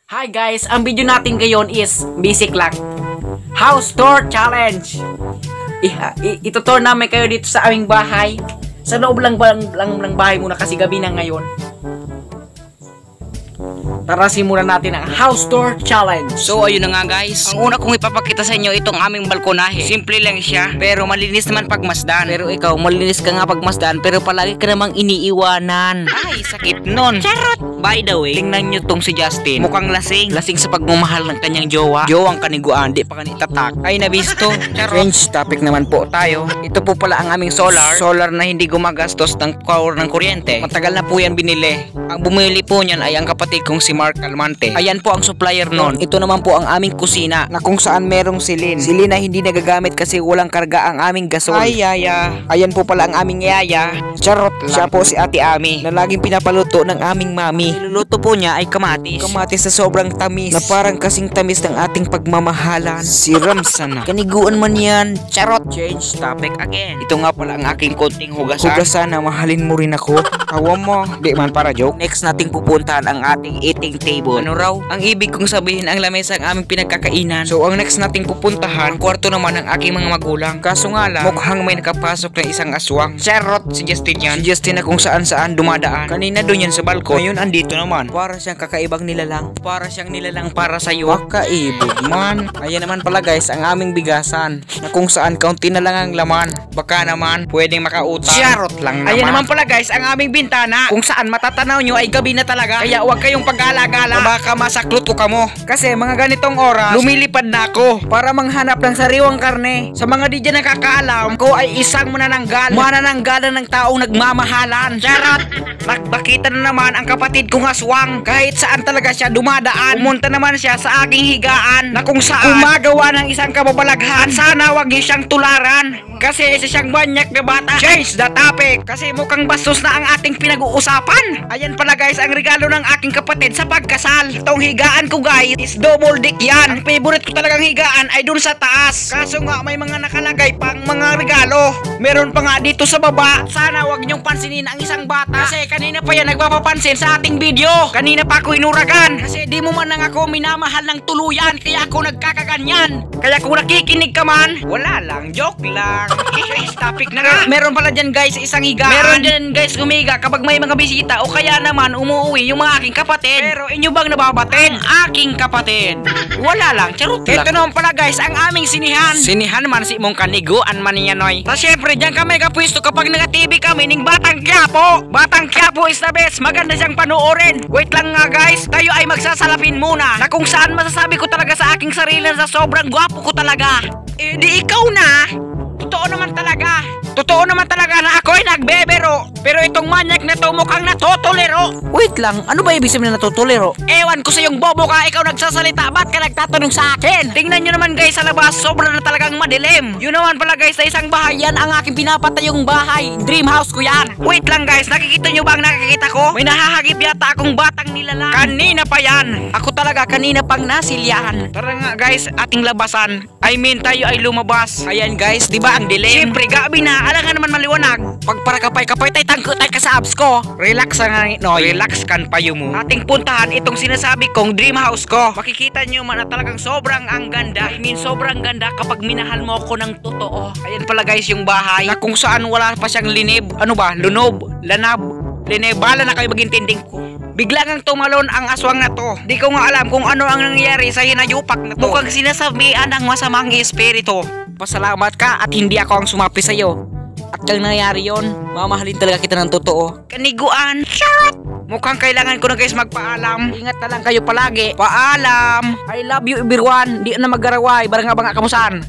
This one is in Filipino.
Hi guys, ang video natin ngayon is basic lang. House tour challenge. Ito-tour namin kayo dito sa aming bahay. Sa loob lang bahay muna kasi gabi na ngayon. Tara, simulan natin ang house tour challenge. So ayun na nga guys, ang una kong ipapakita sa inyo itong aming balkonahe. Simple lang siya, pero malinis naman pagmasdan. Pero ikaw, malinis ka nga pagmasdan, pero palagi ka namang iniiwanan. Ay, sakit nun. Charot! By the way, tingnan nyo tong si Justin. Mukhang lasing. Lasing sa pagmamahal ng kanyang jowa. Jowang kaniguan, di pa kanitatak. Ay, nabisto. Charot. Change topic naman po tayo. Ito po pala ang aming solar. Solar na hindi gumagastos ng power ng kuryente. Matagal na po yan binili. Ang bumili po niyan ay ang kapatid kong si Mark Calmante. Ayan po ang supplier nun. Ito naman po ang aming kusina na kung saan merong silin. Silin na hindi nagagamit kasi walang karga ang aming gasol. Ay, yaya. Ayan po pala ang aming yaya. Charot lang. Siya po si Ate Ami na laging pinapaluto ng aming mami. Niluluto po niya ay kamatis. Kamatis na sobrang tamis na parang kasing tamis ng ating pagmamahalan. Si Ramsan na. Kaniguan man yan. Charot. Change topic again. Ito nga pala ang aking konting hugasan. Hugasan na mahalin mo rin ako. Tawa mo. Di man para joke. Next nating pupuntahan ang ating eating table. Ano raw? Ang ibig kong sabihin ang lamesa ang aming pinagkakainan. So ang next nating pupuntahan, ang kwarto naman ng aking mga magulang. Kaso nga lang, mukhang may nakapasok ng isang aswang. Charot, si Justin yan. Si Justin na kung saan dumadaan. Kanina doon yan sa balkon. Ngayon andito naman. Para siyang kakaibang nilalang. Para siyang nilalang para sa'yo. Kakaibig man. Ayan naman pala guys, ang aming bigasan. Na kung saan kaunti na lang ang laman. Baka naman, pwedeng makautang. Charot lang naman. Ayan naman pala guys, ang aming bintana. Kung saan matatanaw nyo ay gabi na talaga. Kaya huwag kayong pag-alagala. Baka masaklot ko kamo. Kasi mga ganitong oras, lumilipad na ako para manghanap ng sariwang karne. Sa mga di dyan nakakaalam, ako ay isang manananggalan ng taong nagmamahalan. Charot! Nakita na naman ang kapatid kong aswang. Kahit saan talaga siya dumadaan. Pumunta naman siya sa aking higaan na kung saan gumagawa ng isang kababalaghan. At sana wag niyo siyang tularan. Kasi isa siyang banyak na bata. Change the topic. Kasi mukhang bastos na ang ating pinag-uusapan. Ayan pala guys, ang regalo ng aking kapatid sa pagkasal. Itong higaan ko guys is double dick yan. Ang favorite ko talagang higaan ay dun sa taas. Kaso nga may mga nakalagay pang mga regalo. Meron pa nga dito sa baba. Sana wag niyong pansinin ang isang bata. Kasi kanina pa yan nagpapapansin sa ating video. Kanina pa ako inuragan. Kasi di mo man lang ako minamahal ng tuluyan. Kaya ako nagkakaganyan. Kaya kung nakikinig ka man, wala lang, joke lang. Change topic na nga. Meron pala dyan guys isang higaan. Meron dyan guys umiga kapag may mga bisita o kaya naman umuwi yung mga aking kapatid. Pero inyo bang nababatid? Aking kapatid. Wala lang, charot lang. Ito naman pala guys ang aming sinihan. Sinihan man si mong kaniguan man niya noy. Tapos syempre dyan kami kapwisto kapag nag-TV kami ning Batang Quiapo. Batang Quiapo is the best. Maganda siyang panoorin. Wait lang nga guys, tayo ay magsasalapin muna. Na kung saan masasabi ko talaga sa aking sarili na sobrang gwapo ko talaga. Eh di ikaw na. Totoo naman talaga na ako'y nagbebero. Pero itong manyak na to mukhang natutulero. Wait lang, ano ba ibig sabihin na natutulero? Ewan ko sa yung bobo ka, ikaw nagsasalita. Ba't ka nagtatanong sa akin? Tingnan nyo naman guys sa labas, sobrang na talagang madilim. Yun naman pala guys, sa isang bahay yan ang aking pinapatayong bahay. Dream house ko yan. Wait lang guys, nakikita nyo ba ang nakikita ko? May nahahagip yata akong batang nilalang. Kanina pa yan. Ako talaga kanina pang nasilyahan. Tara nga guys, ating labasan. I mean tayo ay lumabas. Ayan guys, di ba ang dilim? Siyempre gabi na, alangan naman maliwanag. Pag para kapay tay tangko tay ka sa abs ko. Relax nga Noy. Relax kan payo mo. Ating puntahan itong sinasabi kong dream house ko. Makikita nyo man na talagang sobrang ang ganda. I mean sobrang ganda kapag minahal mo ako ng totoo. Ayan pala guys yung bahay na kung saan wala pa siyang linib. Ano ba? Lunob, lanab, linib. Bahala na kayo magintinding ko. Bigla ngang tumalon ang aswang na to. Di ko nga alam kung ano ang nangyari sa hinayupak na to. Mukhang sinasabihan ng masamang espiritu. Pasalamat ka at hindi ako ang sumapi sa'yo. At kang nangyari yon, mamahalin talaga kita ng totoo. Kaniguan. Charot! Mukhang kailangan ko na guys magpaalam. Ingat na lang kayo palagi. Paalam! I love you everyone. Di na magaraway. Barang nga kamusan.